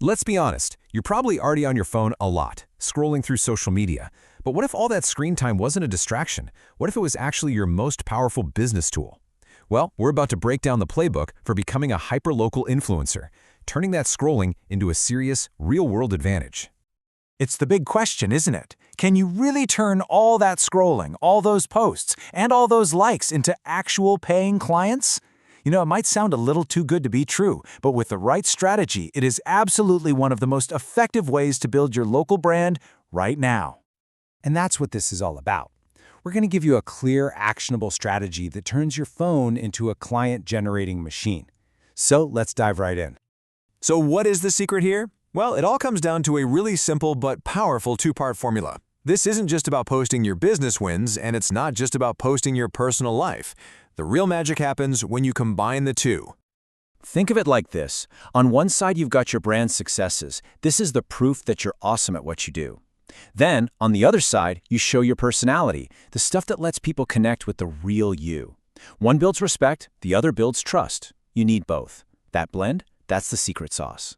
Let's be honest, you're probably already on your phone a lot, scrolling through social media. But what if all that screen time wasn't a distraction? What if it was actually your most powerful business tool? Well, we're about to break down the playbook for becoming a hyper-local influencer, turning that scrolling into a serious, real-world advantage. It's the big question, isn't it? Can you really turn all that scrolling, all those posts, and all those likes into actual paying clients? You know, it might sound a little too good to be true, but with the right strategy, it is absolutely one of the most effective ways to build your local brand right now. And that's what this is all about. We're going to give you a clear, actionable strategy that turns your phone into a client-generating machine. So let's dive right in. So what is the secret here? Well, it all comes down to a really simple but powerful two-part formula. This isn't just about posting your business wins, and it's not just about posting your personal life. The real magic happens when you combine the two. Think of it like this. On one side, you've got your brand successes. This is the proof that you're awesome at what you do. Then, on the other side, you show your personality, the stuff that lets people connect with the real you. One builds respect, the other builds trust. You need both. That blend, that's the secret sauce.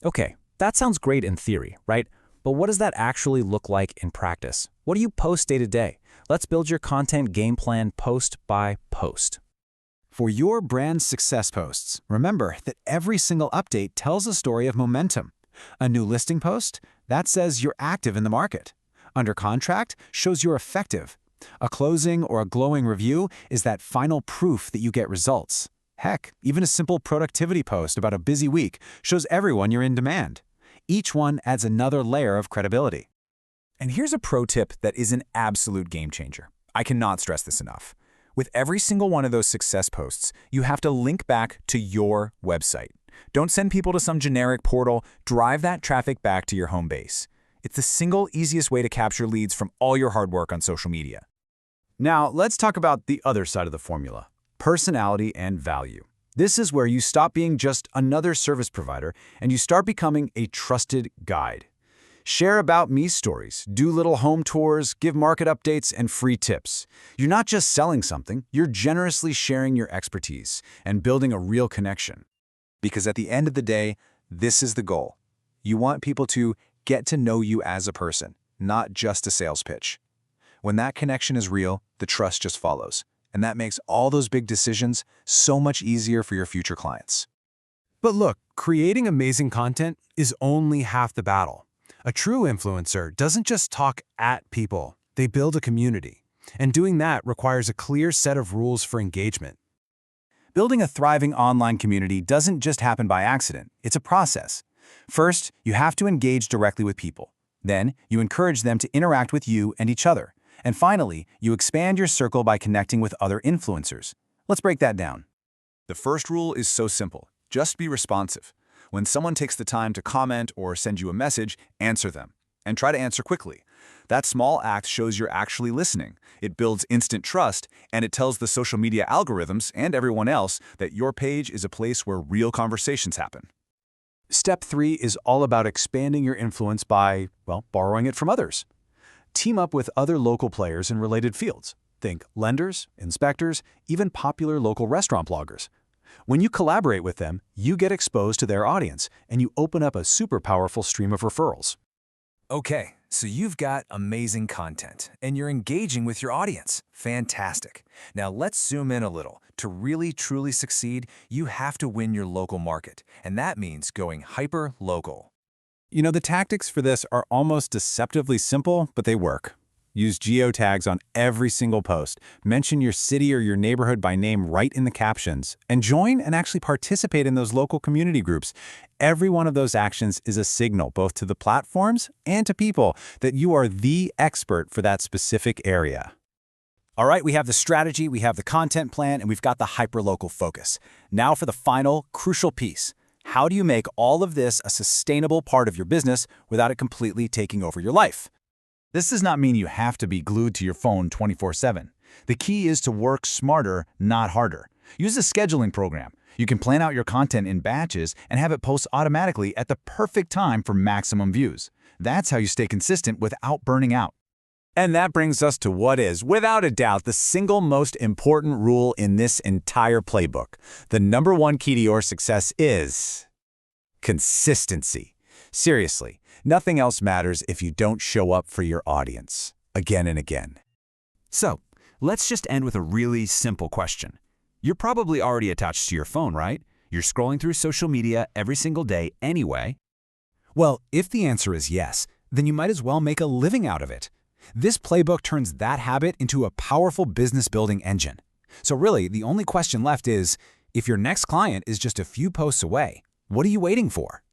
Okay, that sounds great in theory, right? But what does that actually look like in practice? What do you post day to day? Let's build your content game plan post by post. For your brand success posts, remember that every single update tells a story of momentum. A new listing post? That says you're active in the market. Under contract shows you're effective. A closing or a glowing review is that final proof that you get results. Heck, even a simple productivity post about a busy week shows everyone you're in demand. Each one adds another layer of credibility. And here's a pro tip that is an absolute game changer. I cannot stress this enough. With every single one of those success posts, you have to link back to your website. Don't send people to some generic portal, drive that traffic back to your home base. It's the single easiest way to capture leads from all your hard work on social media. Now, let's talk about the other side of the formula, personality and value. This is where you stop being just another service provider and you start becoming a trusted guide. Share about me stories, do little home tours, give market updates, and free tips. You're not just selling something, you're generously sharing your expertise and building a real connection. Because at the end of the day, this is the goal. You want people to get to know you as a person, not just a sales pitch. When that connection is real, the trust just follows. And that makes all those big decisions so much easier for your future clients. But look, creating amazing content is only half the battle. A true influencer doesn't just talk at people, they build a community. And doing that requires a clear set of rules for engagement. Building a thriving online community doesn't just happen by accident, it's a process. First, you have to engage directly with people. Then, you encourage them to interact with you and each other. And finally, you expand your circle by connecting with other influencers. Let's break that down. The first rule is so simple. Just be responsive. When someone takes the time to comment or send you a message, answer them. And try to answer quickly. That small act shows you're actually listening. It builds instant trust, and it tells the social media algorithms and everyone else that your page is a place where real conversations happen. Step 3 is all about expanding your influence by, well, borrowing it from others. Team up with other local players in related fields. Think lenders, inspectors, even popular local restaurant bloggers. When you collaborate with them, you get exposed to their audience, and you open up a super powerful stream of referrals. Okay, so you've got amazing content, and you're engaging with your audience. Fantastic. Now let's zoom in a little. To really, truly succeed, you have to win your local market, and that means going hyper-local. You know, the tactics for this are almost deceptively simple, but they work. Use geotags on every single post, mention your city or your neighborhood by name right in the captions, and join and actually participate in those local community groups. Every one of those actions is a signal both to the platforms and to people that you are the expert for that specific area. All right, we have the strategy, we have the content plan, and we've got the hyperlocal focus. Now for the final, crucial piece. How do you make all of this a sustainable part of your business without it completely taking over your life? This does not mean you have to be glued to your phone 24/7. The key is to work smarter, not harder. Use a scheduling program. You can plan out your content in batches and have it post automatically at the perfect time for maximum views. That's how you stay consistent without burning out. And that brings us to what is, without a doubt, the single most important rule in this entire playbook. The #1 key to your success is Consistency. Seriously, nothing else matters if you don't show up for your audience again and again. So, let's just end with a really simple question. You're probably already attached to your phone, right? You're scrolling through social media every single day anyway. Well, if the answer is yes, then you might as well make a living out of it. This playbook turns that habit into a powerful business-building engine. So really, the only question left is, if your next client is just a few posts away, what are you waiting for?